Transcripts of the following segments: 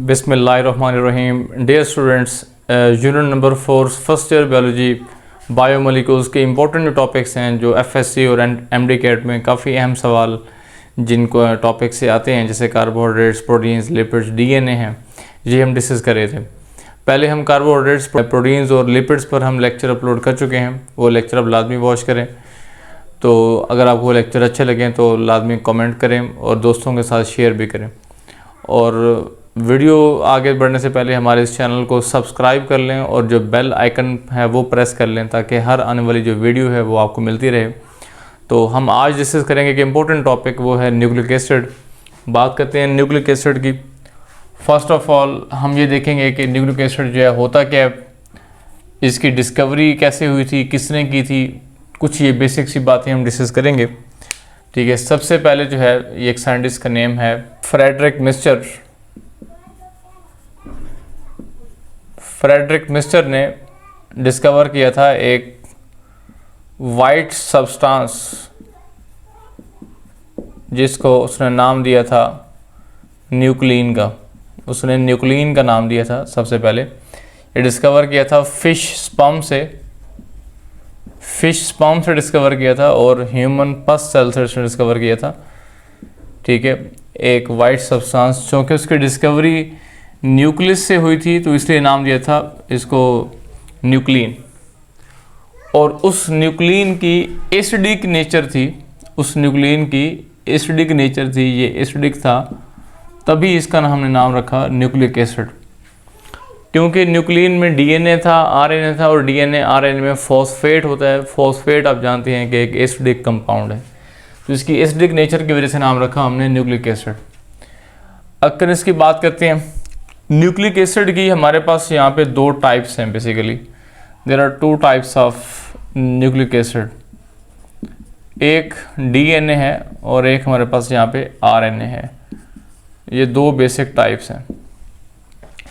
बिस्मिल्लाहिर्रहमानिर्रहीम। Dear students, unit number 4 first year biology biomolecules के important जो टॉपिक्स हैं जो एफएससी और एमडी कैट में काफ़ी अहम सवाल जिनको टॉपिक से आते हैं, जैसे कार्बोहाइड्रेट्स, प्रोटीन्स, लिपिड्स, डीएनए हैं, ये हम डिस्कस कर रहे थे। पहले हम कार्बोहाइड्रेट्स, प्रोटीन्स और लिपिड्स पर हम लेक्चर अपलोड कर चुके हैं, वो लेक्चर अब लाजमी वॉच करें। तो अगर आपको लेक्चर अच्छे लगें तो लाजमी कमेंट करें और दोस्तों के साथ शेयर भी करें। और वीडियो आगे बढ़ने से पहले हमारे इस चैनल को सब्सक्राइब कर लें और जो बेल आइकन है वो प्रेस कर लें ताकि हर आने वाली जो वीडियो है वो आपको मिलती रहे। तो हम आज डिस्कस करेंगे कि इम्पोर्टेंट टॉपिक वो है न्यूक्लिक एसिड। बात करते हैं न्यूक्लिक एसिड की। फर्स्ट ऑफ ऑल हम ये देखेंगे कि न्यूक्लिक एसिड जो है होता क्या है, इसकी डिस्कवरी कैसे हुई थी, किसने की थी, कुछ ये बेसिक सी बातें हम डिस्कस करेंगे। ठीक है, सबसे पहले जो है ये एक साइंटिस्ट का नेम है फ्रेडरिक मिस्टर। फ्रेडरिक मिस्टर ने डिस्कवर किया था एक वाइट सब्सटेंस जिसको उसने नाम दिया था न्यूक्लिन का। उसने न्यूक्लिन का नाम दिया था सबसे पहले। ये डिस्कवर किया था फिश स्पर्म से डिस्कवर किया था और ह्यूमन पस सेल से डिस्कवर किया था। ठीक है, एक वाइट सब्सटेंस, चूँकि उसकी डिस्कवरी न्यूक्लियस से हुई थी तो इसलिए नाम दिया था इसको न्यूक्लिन। और उस न्यूक्लिन की एसिडिक नेचर थी, ये एसिडिक था, तभी इसका हमने नाम रखा न्यूक्लिक एसिड। क्योंकि न्यूक्लिन में डीएनए था, आरएनए था, और डीएनए आरएनए में फॉस्फेट होता है। फॉस्फेट आप जानते हैं कि एक एसिडिक कंपाउंड है, तो इसकी एसिडिक नेचर की वजह से नाम रखा हमने न्यूक्लिक एसिड। अगर इसकी बात करते हैं न्यूक्लिक एसिड की, हमारे पास यहाँ पे दो टाइप्स हैं basically. There are two types of nucleic acid, एक डीएनए है और एक हमारे पास यहाँ पे आरएनए है। ये दो बेसिक टाइप्स हैं।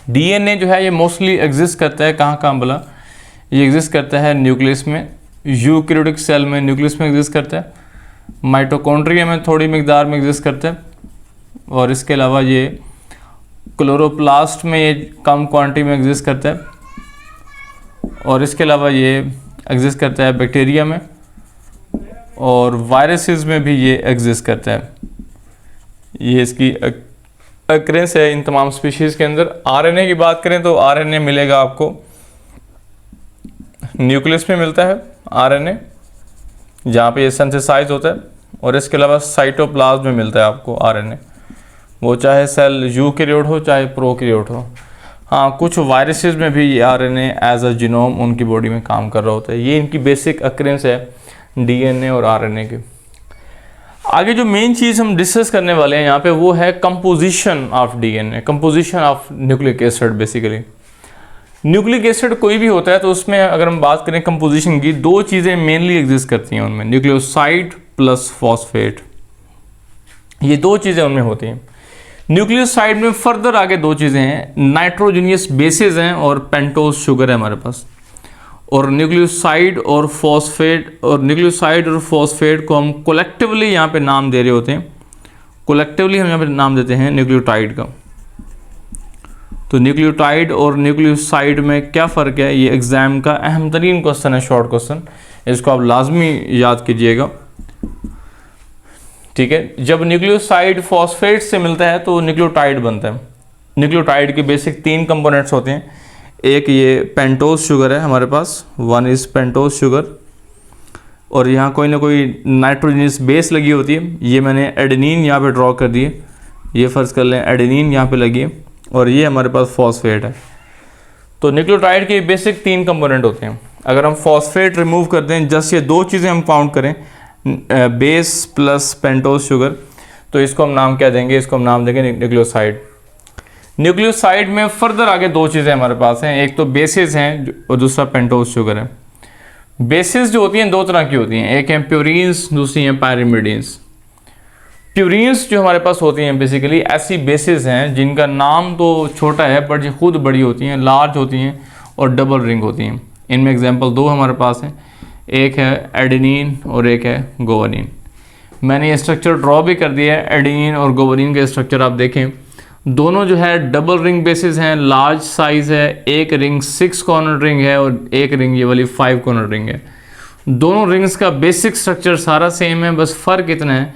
डीएनए जो है ये मोस्टली एग्जिस्ट करता है कहाँ बोला, ये एग्जिस्ट करता है न्यूक्लियस में, यूकैरियोटिक सेल में न्यूक्लियस में एग्जिस्ट करता है, माइटोकॉन्ड्रिया में थोड़ी मिकदार में एग्जिस्ट करता है, और इसके अलावा ये क्लोरोप्लास्ट में ये कम क्वांटिटी में एग्जिस्ट करता है, और इसके अलावा ये एग्जिस्ट करता है बैक्टीरिया में, और वायरसेस में भी ये एग्जिस्ट करता है। ये इसकी अक्रेंस है इन तमाम स्पीशीज़ के अंदर। आरएनए की बात करें तो आरएनए मिलेगा आपको न्यूक्लियस में मिलता है आरएनए, जहाँ पे ये सिंथेसाइज होता है, और इसके अलावा साइटोप्लाज्म में मिलता है आपको आरएनए, वो चाहे सेल यूकैरियोट हो चाहे प्रोकैरियोट हो। हाँ, कुछ वायरसेस में भी ये आरएनए एज अ जीनोम उनकी बॉडी में काम कर रहा होता है। ये इनकी बेसिक अक्रेंस है डीएनए और आरएनए के। आगे जो मेन चीज़ हम डिस्कस करने वाले हैं यहाँ पे वो है composition of DNA, composition of nucleic acid. Basically nucleic acid कोई भी होता है तो उसमें अगर हम बात करें कंपोजिशन की, दो चीज़ें मेनली एग्जिस्ट करती हैं उनमें, न्यूक्लियोसाइड प्लस फॉस्फेट। ये दो चीज़ें उनमें होती हैं। न्यूक्लियोसाइड में फर्दर आगे दो चीज़ें हैं, नाइट्रोजनियस बेसेस हैं और पेंटोज शुगर है हमारे पास। और न्यूक्लियोसाइड और फॉस्फेट को हम कोलेक्टिवली यहाँ पे नाम दे रहे होते हैं। कोलेक्टिवली हम यहाँ पे नाम देते हैं न्यूक्लियोटाइड का। तो न्यूक्लियोटाइड और न्यूक्लियोसाइड में क्या फ़र्क है, ये एग्ज़ाम का अहम तरीन क्वेश्चन है, शॉर्ट क्वेश्चन, इसको आप लाजमी याद कीजिएगा। ठीक है, जब न्यूक्लियोसाइड फॉस्फेट से मिलता है तो न्यूक्लियोटाइड बनता है। न्यूक्लियोटाइड के बेसिक तीन कंपोनेंट्स होते हैं। एक ये पेंटोज शुगर है हमारे पास, वन इज़ पेंटोज शुगर, और यहाँ कोई ना कोई नाइट्रोजनस बेस लगी होती है। ये मैंने एडेनिन यहाँ पे ड्रॉ कर दिए, ये फ़र्ज़ कर लें एडेनिन यहाँ पे लगी है, और ये हमारे पास फॉस्फेट है। तो न्यूक्लियोटाइड के बेसिक तीन कंपोनेंट होते हैं। अगर हम फॉस्फेट रिमूव कर दें, जस्ट ये दो चीज़ें हम काउंट करें, बेस प्लस पेंटोज शुगर, तो इसको हम नाम क्या देंगे, इसको हम नाम देंगे न्यूक्लियोसाइड। न्यूक्लियोसाइड में फर्दर आगे दो चीज़ें हमारे पास हैं, एक तो बेसिस हैं और दूसरा पेंटोज शुगर है। बेसिस जो होती हैं दो तरह की होती हैं, एक हैं प्यूरीन्स, दूसरी हैं पायरिमिडीन्स। प्यूरीन्स जो हमारे पास होती हैं बेसिकली ऐसी बेसिस हैं जिनका नाम तो छोटा है बट ये खुद बड़ी होती हैं, लार्ज होती हैं और डबल रिंग होती हैं। इनमें एग्जांपल दो हमारे पास हैं, एक है एडेनिन और एक है गुआनिन। मैंने ये स्ट्रक्चर ड्रॉ भी कर दिया है, एडेनिन और गुआनिन के स्ट्रक्चर आप देखें दोनों जो है डबल रिंग बेसिस हैं, लार्ज साइज़ है, एक रिंग 6 कॉर्नर रिंग है और एक रिंग ये वाली 5 कॉर्नर रिंग है। दोनों रिंग्स का बेसिक स्ट्रक्चर सारा सेम है, बस फ़र्क इतना है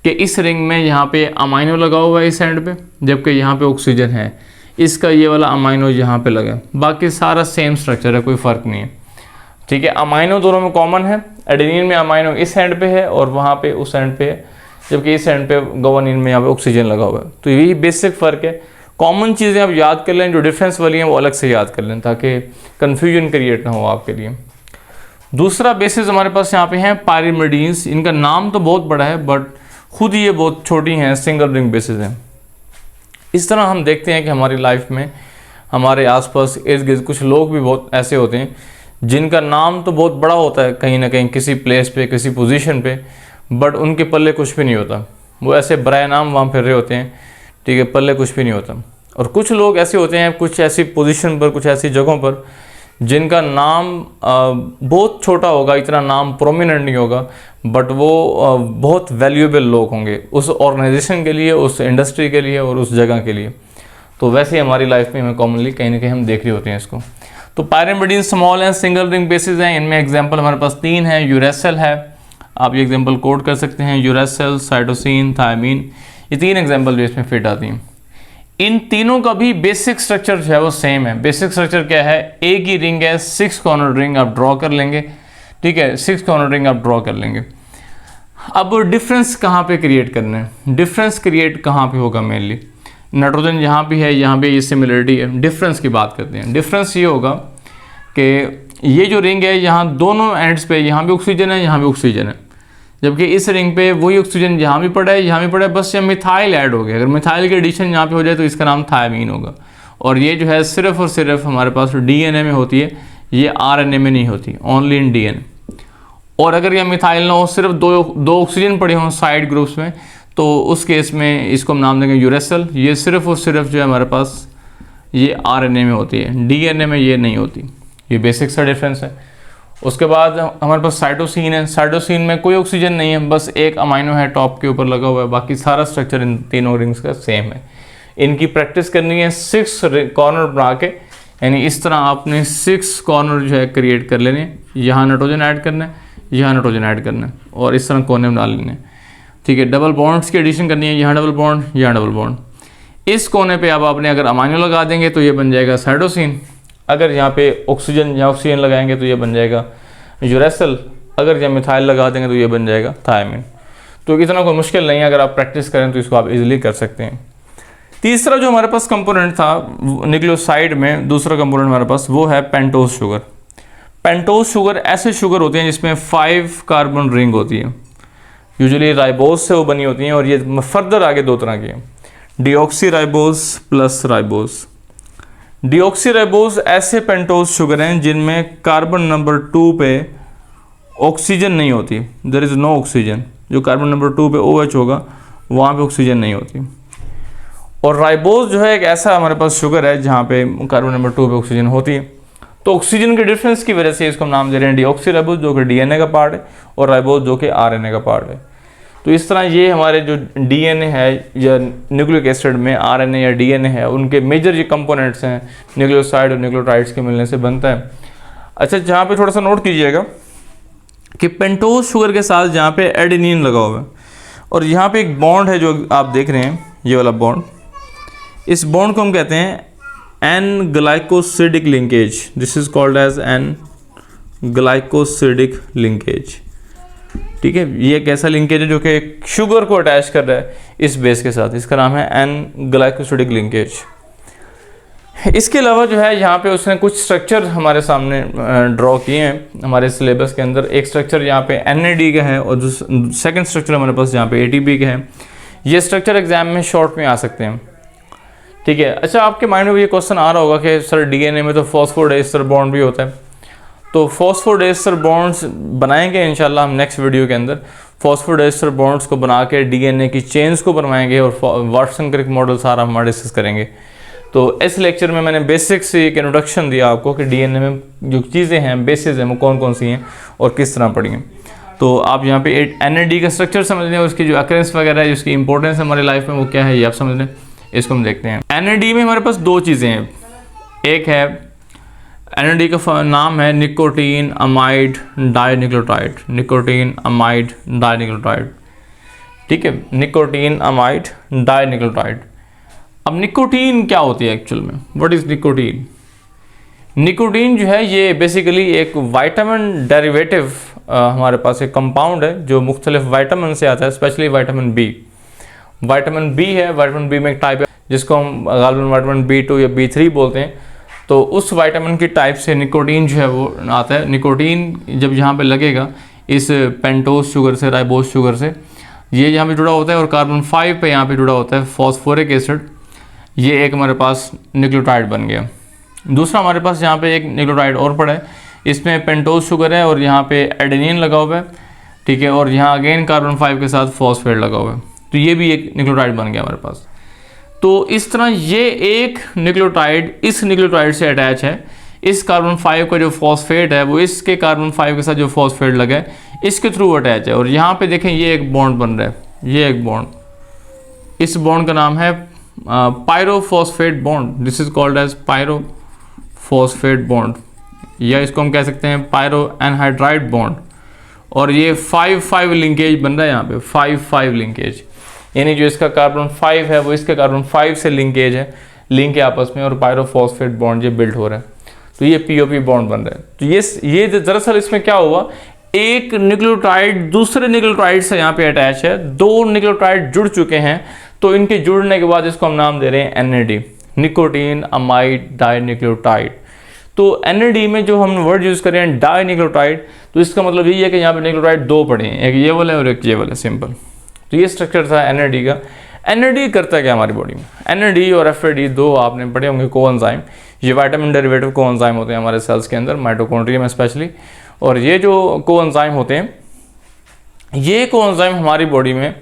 कि इस रिंग में यहाँ पे अमाइनो लगा हुआ है इस एंड पे, जबकि यहाँ पे ऑक्सीजन है, इसका ये वाला अमाइनो यहाँ पे लगा। बाकी सारा सेम स्ट्रक्चर है, कोई फ़र्क नहीं है। ठीक है, अमाइनो दोनों में कॉमन है। एडेनिन में अमाइनो इस एंड पे है और वहाँ पे उस एंड पे है, जबकि इस एंड पे गुआनिन में यहाँ पे ऑक्सीजन लगा हुआ है। तो यही बेसिक फ़र्क है। कॉमन चीज़ें आप याद कर लें, जो डिफरेंस वाली हैं वो अलग से याद कर लें ताकि कन्फ्यूजन क्रिएट ना हो आपके लिए। दूसरा बेसिस हमारे पास यहाँ पे हैं पायरिमिडीन्स। इनका नाम तो बहुत बड़ा है बट खुद ये बहुत छोटी हैं, सिंगल रिंग बेसिस हैं। इस तरह हम देखते हैं कि हमारी लाइफ में हमारे आसपास इर्द गिर्द कुछ लोग भी बहुत ऐसे होते हैं जिनका नाम तो बहुत बड़ा होता है कहीं ना कहीं किसी प्लेस पे, किसी पोजीशन पे, बट उनके पल्ले कुछ भी नहीं होता। वो ऐसे बराए नाम वहाँ फिर रहे होते हैं, ठीक है, पल्ले कुछ भी नहीं होता। और कुछ लोग ऐसे होते हैं कुछ ऐसी पोजीशन पर, कुछ ऐसी जगहों पर जिनका नाम बहुत छोटा होगा, इतना नाम प्रोमिनेंट नहीं होगा, बट वो बहुत वैल्यूएबल लोग होंगे उस ऑर्गेनाइजेशन के लिए, उस इंडस्ट्री के लिए और उस जगह के लिए। तो वैसे ही हमारी लाइफ में हमें कॉमनली कहीं ना कहीं हम देख रहे होते हैं इसको। तो पायरिमिडीन स्मॉल हैं, सिंगल रिंग बेसिस हैं। इनमें एग्जांपल हमारे पास 3 हैं। यूरेसिल है, आप ये एग्जांपल कोड कर सकते हैं, यूरेसिल, साइटोसिन, थायमीन, ये 3 एग्जांपल जो इसमें फिट आती हैं। इन तीनों का भी बेसिक स्ट्रक्चर जो है वो सेम है। बेसिक स्ट्रक्चर क्या है, एक ही रिंग है, 6 कॉर्नर रिंग आप ड्रॉ कर लेंगे, ठीक है, 6 कॉर्नर रिंग आप ड्रॉ कर लेंगे। अब डिफरेंस कहाँ पे क्रिएट करना है, डिफरेंस क्रिएट कहाँ पे होगा मेनली, नाइट्रोजन यहाँ पे है, यहाँ पे ये सिमिलरिटी है। डिफरेंस की बात करते हैं। डिफरेंस ये होगा कि ये जो रिंग है यहाँ दोनों एंड्स पे, यहाँ भी ऑक्सीजन है, यहाँ भी ऑक्सीजन है, जबकि इस रिंग पे वही ऑक्सीजन यहाँ भी पड़ा है, यहाँ भी पड़ा है, बस ये मिथाइल ऐड हो गया। अगर मिथाइल की एडिशन यहाँ पे हो जाए तो इसका नाम थायमीन होगा। और ये जो है सिर्फ और सिर्फ हमारे पास डीएनए में होती है, ये आरएनए में नहीं होती, ओनली इन डीएनए। और अगर ये मिथाइल ना हो, सिर्फ दो ऑक्सीजन पड़े हों साइड ग्रुप्स में, तो उस केस में इसको हम नाम देंगे यूरेसिल। ये सिर्फ और सिर्फ जो है हमारे पास ये आरएनए में होती है, डीएनए में ये नहीं होती। ये बेसिक सा डिफरेंस है। उसके बाद हमारे पास साइटोसिन है। साइटोसिन में कोई ऑक्सीजन नहीं है, बस एक अमाइनो है टॉप के ऊपर लगा हुआ है, बाकी सारा स्ट्रक्चर इन तीनों रिंग्स का सेम है। इनकी प्रैक्टिस करनी है 6 कॉर्नर बना के, यानी इस तरह आपने 6 कॉर्नर जो है क्रिएट कर लेने। यहाँ नाइट्रोजन ऐड करना है, यहाँ नाइट्रोजन ऐड करना है और इस तरह कोने बना लेने, ठीक है। डबल बॉन्ड्स की एडिशन करनी है, यहाँ डबल बॉन्ड, यहाँ डबल बॉन्ड। इस कोने पे अब आपने अगर अमाइनो लगा देंगे तो ये बन जाएगा साइटोसिन। अगर यहाँ पे यहाँ ऑक्सीजन लगाएंगे तो ये बन जाएगा यूरेसिल। अगर यहाँ मिथाइल लगा देंगे तो ये बन जाएगा थायमीन। तो इतना कोई मुश्किल नहीं है, अगर आप प्रैक्टिस करें तो इसको आप इजीली कर सकते हैं। तीसरा जो हमारे पास कंपोनेंट था न्यूक्लियोसाइड में, दूसरा कंपोनेंट हमारे पास वो है पेंटोज शुगर। पेंटोज शुगर ऐसे शुगर होते हैं जिसमें 5 कार्बन रिंग होती है, यूजुअली राइबोज से वो बनी होती हैं। और ये फर्दर आगे 2 तरह की हैं, deoxy ribose plus ribose. Deoxy ribose ऐसे पेंटोज शुगर हैं जिनमें कार्बन नंबर 2 पे ऑक्सीजन नहीं होती, देयर इज़ नो ऑक्सीजन। जो कार्बन नंबर 2 पे OH होगा वहाँ पे ऑक्सीजन नहीं होती। और राइबोज जो है एक ऐसा हमारे पास शुगर है जहाँ पे कार्बन नंबर 2 पे ऑक्सीजन होती है। तो ऑक्सीजन के डिफरेंस की वजह से इसको हम नाम दे रहे हैं डीऑक्सी राइबोज, जो कि डीएनए का पार्ट है, और राइबोज जो कि आरएनए का पार्ट है। तो इस तरह ये हमारे जो डीएनए है या न्यूक्लिक एसिड में आरएनए या डीएनए है, उनके मेजर ये कंपोनेंट्स हैं न्यूक्लियोसाइड और न्यूक्लियोटाइड्स के मिलने से बनता है। अच्छा, जहाँ पे थोड़ा सा नोट कीजिएगा कि पेंटोज शुगर के साथ जहाँ पे एडेनिन लगा हुआ है और यहाँ पे एक बॉन्ड है जो आप देख रहे हैं, ये वाला बॉन्ड, इस बॉन्ड को हम कहते हैं N glycosidic linkage. This is called as N glycosidic linkage, ठीक है। ये एक ऐसा लिंकेज है जो कि शुगर को अटैच कर रहा है इस बेस के साथ, इसका नाम है एन ग्लाइकोसिडिक लिंकेज। इसके अलावा जो है यहाँ पे उसने कुछ स्ट्रक्चर हमारे सामने ड्रॉ किए हैं हमारे सिलेबस के अंदर। एक स्ट्रक्चर यहाँ पे NAD का है और सेकंड स्ट्रक्चर हमारे पास यहाँ पे ATP का है। ये स्ट्रक्चर एग्जाम में शॉर्ट में आ सकते हैं, ठीक है। अच्छा, आपके माइंड में ये क्वेश्चन आ रहा होगा कि सर डीएनए में तो फॉस्फोडाइस्टर बॉन्ड भी होता है, तो फॉस्फोडाइस्टर बॉन्ड्स बनाएंगे इंशाल्लाह हम नेक्स्ट वीडियो के अंदर। फॉस्फोडाइस्टर बॉन्ड्स को बना के डीएनए की चेन्स को बनवाएंगे और वाटसन क्रिक मॉडल सारा हम डिस्कस करेंगे। तो इस लेक्चर में मैंने बेसिक से एक इंट्रोडक्शन दिया आपको कि डीएनए में जो चीज़ें हैं, बेसिस हैं, वो कौन कौन सी हैं और किस तरह पढ़ी हैं। तो आप यहाँ पे NAD का स्ट्रक्चर समझ लें, उसकी जो अकरेंस वगैरह है, उसकी इंपॉर्टेंस हमारी लाइफ में वो क्या है ये आप समझ लें। इसको हम देखते हैं। NAD में हमारे पास दो चीज़ें हैं, एक है NAD का नाम है nicotine amide dinucleotide, nicotine amide dinucleotide, ठीक है, निकोटीन अमाइड डाइन्यूक्लियोटाइड। अब निकोटीन क्या होती है एक्चुअल में, व्हाट इज निकोटीन? निकोटीन जो है ये बेसिकली एक विटामिन डेरिवेटिव हमारे पास एक कंपाउंड है जो मुख्तलिफ विटामिन से आता है, specially vitamin B. Vitamin B है, विटामिन बी में एक टाइप है जिसको हम गालिबन विटामिन B2 या B3 बोलते हैं। तो उस विटामिन की टाइप से निकोटीन जो है वो आता है। निकोटीन जब यहाँ पे लगेगा इस पेंटोज शुगर से, राइबोज शुगर से, ये यहाँ पे जुड़ा होता है और कार्बन 5 पे यहाँ पे जुड़ा होता है फॉस्फोरिक एसिड। ये एक हमारे पास न्यूक्लियोटाइड बन गया। दूसरा हमारे पास यहाँ पे एक न्यूक्लियोटाइड और पड़ा है, इसमें पेंटोज शुगर है और यहाँ पे एडेनिन लगा हुआ है, ठीक है, और यहाँ अगेन कार्बन 5 के साथ फॉस्फेट लगा हुआ है। तो ये भी एक न्यूक्लियोटाइड बन गया हमारे पास। तो इस तरह ये एक न्यूक्लियोटाइड इस न्यूक्लियोटाइड से अटैच है। इस कार्बन 5 का जो फॉस्फेट है वो इसके कार्बन 5 के साथ जो फॉस्फेट लगा है इसके थ्रू अटैच है। और यहाँ पे देखें ये एक बॉन्ड बन रहा है, ये एक बॉन्ड, इस बॉन्ड का नाम है pyrophosphate bond. This is called as pyrophosphate bond, या इसको हम कह सकते हैं पायरो एनहाइड्राइड बॉन्ड। और ये 5-5 लिंकेज बन रहा है यहाँ पे, 5-5 लिंकेज, यानी जो इसका कार्बन 5 है वो इसके कार्बन 5 से लिंकेज है, लिंक है आपस में, और पायरोफॉस्फेट बॉन्ड ये बिल्ड हो रहा है। तो ये POP बॉन्ड बन रहा है। तो ये दरअसल इसमें क्या हुआ, एक न्यूक्लियोटाइड दूसरे न्यूक्लियोटाइड से यहाँ पे अटैच है, दो न्यूक्लियोटाइड जुड़ चुके हैं। तो इनके जुड़ने के बाद इसको हम नाम दे रहे हैं NAD, निकोटीन अमाइड डाइन्यूक्लियोटाइड। तो NAD में जो हम वर्ड यूज़ करें डाइन्यूक्लियोटाइड, तो इसका मतलब यही है कि यहाँ पे न्यूक्लियोटाइड दो पड़े हैं, एक ये वाला है और एक ये वाला, सिंपल। तो ये स्ट्रक्चर था NAD का। NAD करता क्या हमारी बॉडी में? NAD और FAD दो आपने पढ़े होंगे कोएंजाइम, ये विटामिन डेरिवेटिव कोएंजाइम होते हैं हमारे सेल्स के अंदर, माइटोकॉन्ड्रिया में स्पेशली। और ये जो कोएंजाइम होते हैं, ये कोएंजाइम हमारी बॉडी में,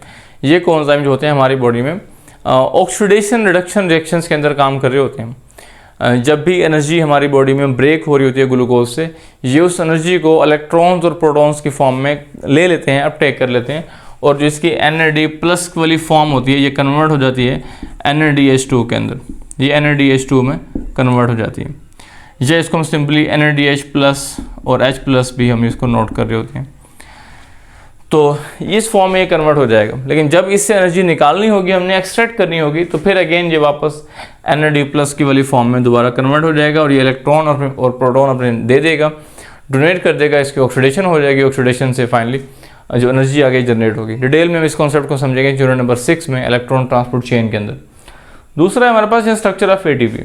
ये कोएंजाइम जो होते हैं हमारी बॉडी में ऑक्सीडेशन रिडक्शन रिएक्शंस के अंदर काम कर रहे होते हैं। जब भी एनर्जी हमारी बॉडी में ब्रेक हो रही होती है ग्लूकोज से, ये उस एनर्जी को इलेक्ट्रॉन्स और प्रोटॉन्स की फॉर्म में ले लेते हैं, अपटेक कर लेते हैं, और जो इसकी NAD+ वाली फॉर्म होती है ये कन्वर्ट हो जाती है NADH2 के अंदर, ये NADH2 में कन्वर्ट हो जाती है। या इसको हम सिंपली NADH+ और H+ भी हम इसको नोट कर रहे होते हैं। तो इस फॉर्म में ये कन्वर्ट हो जाएगा। लेकिन जब इससे एनर्जी निकालनी होगी, हमने एक्सट्रैक्ट करनी होगी, तो फिर अगेन ये वापस NAD+ की वाली फॉर्म में दोबारा कन्वर्ट हो जाएगा और ये इलेक्ट्रॉन और प्रोटॉन अपने दे देगा, डोनेट कर देगा, इसकी ऑक्सीडेशन हो जाएगी। ऑक्सीडेशन से फाइनली जो एनर्जी आगे जनरेट होगी। डिटेल में हम इस कॉन्सेप्ट को समझेंगे यूनिट नंबर 6 में, इलेक्ट्रॉन ट्रांसपोर्ट चेन के अंदर। दूसरा है हमारे पास स्ट्रक्चर ऑफ ATP।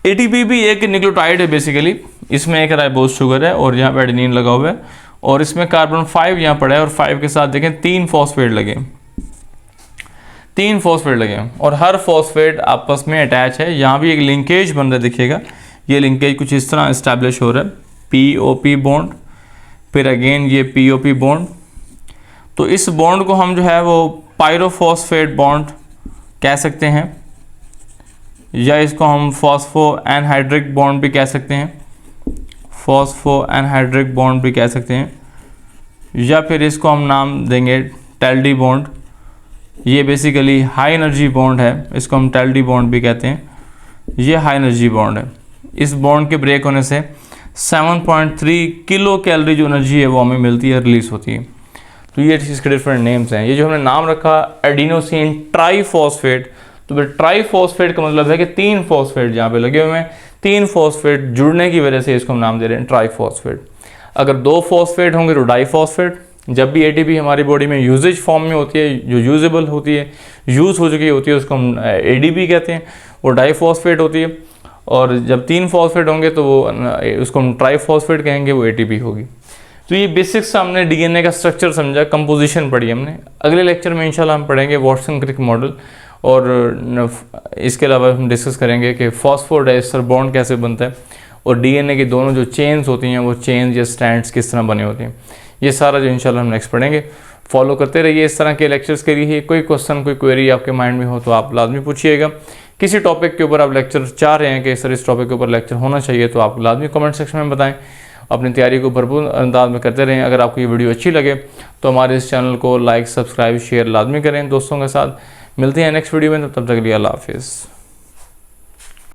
ATP भी एक न्यूक्लियोटाइड है बेसिकली, इसमें एक राइबोज शुगर है और यहाँ पे एडेनिन लगा हुआ है, और इसमें कार्बन 5 यहाँ पड़ा है, और 5 के साथ देखें 3 फॉस्फेट लगे, 3 फॉस्फेट लगे हैं, और हर फॉस्फेट आपस में अटैच है। यहाँ भी एक लिंकेज बन रहा है, देखिएगा ये लिंकेज कुछ इस तरह इस्टेब्लिश हो रहा है, POP बॉन्ड, फिर अगेन ये POP बॉन्ड। तो इस बॉन्ड को हम जो है वो पायरोफॉस्फेट बॉन्ड कह सकते हैं, या इसको हम फॉस्फो एनहाइड्रिक बॉन्ड भी कह सकते हैं, फॉस्फो एनहाइड्रिक बॉन्ड भी कह सकते हैं, या फिर इसको हम नाम देंगे टेल्डी बॉन्ड। ये बेसिकली हाई एनर्जी बॉन्ड है, इसको हम टेल्डी बॉन्ड भी कहते हैं, ये हाई एनर्जी बॉन्ड है। इस बॉन्ड के ब्रेक होने से 7.3 किलो कैलोरी जो एनर्जी है वो हमें मिलती है, रिलीज होती है। तो ये इसके डिफरेंट नेम्स हैं। ये जो हमने नाम रखा एडिनोसिन ट्राईफॉस्फेट, तो फिर ट्राईफॉस्फेट का मतलब है कि 3 फॉस्फेट जहाँ पे लगे हुए हैं, 3 फॉस्फेट जुड़ने की वजह से इसको हम नाम दे रहे हैं ट्राईफॉस्फेट। अगर 2 फॉस्फेट होंगे तो डाईफॉस्फेट। जब भी ATP हमारी बॉडी में यूजेज फॉर्म में होती है, जो यूजेबल होती है, यूज़ हो चुकी होती है, उसको हम ADP कहते हैं, वो डाईफॉस्फेट होती है। और जब 3 फॉस्फेट होंगे तो वो उसको हम ट्राईफॉस्फेट कहेंगे, वो ATP होगी। तो ये बेसिक्स हमने DNA का स्ट्रक्चर समझा, कंपोजिशन पढ़ी हमने। अगले लेक्चर में इंशाल्लाह हम पढ़ेंगे वाटसन क्रिक मॉडल, और इसके अलावा हम डिस्कस करेंगे कि फॉस्फोडाइस्टर बॉन्ड कैसे बनता है, और DNA की दोनों जो चेन्स होती हैं वो चेन्स या स्ट्रैंड्स किस तरह बने होते हैं। ये सारा जो इंशाल्लाह हम नेक्स्ट पढ़ेंगे। फॉलो करते रहिए इस तरह के लेक्चर्स के लिए। कोई क्वेश्चन, कोई क्वेरी आपके माइंड में हो तो आप लाजमी पूछिएगा। किसी टॉपिक के ऊपर आप लेक्चर चाह रहे हैं कि सर इस टॉपिक के ऊपर लेक्चर होना चाहिए, तो आप लाजमी कमेंट सेक्शन में बताएं। अपनी तैयारी को भरपूर अंदाज में करते रहें। अगर आपको ये वीडियो अच्छी लगे तो हमारे इस चैनल को लाइक, सब्सक्राइब, शेयर लाजमी करें दोस्तों के साथ। मिलते हैं नेक्स्ट वीडियो में, तब तक के लिए अल्लाह हाफिज़।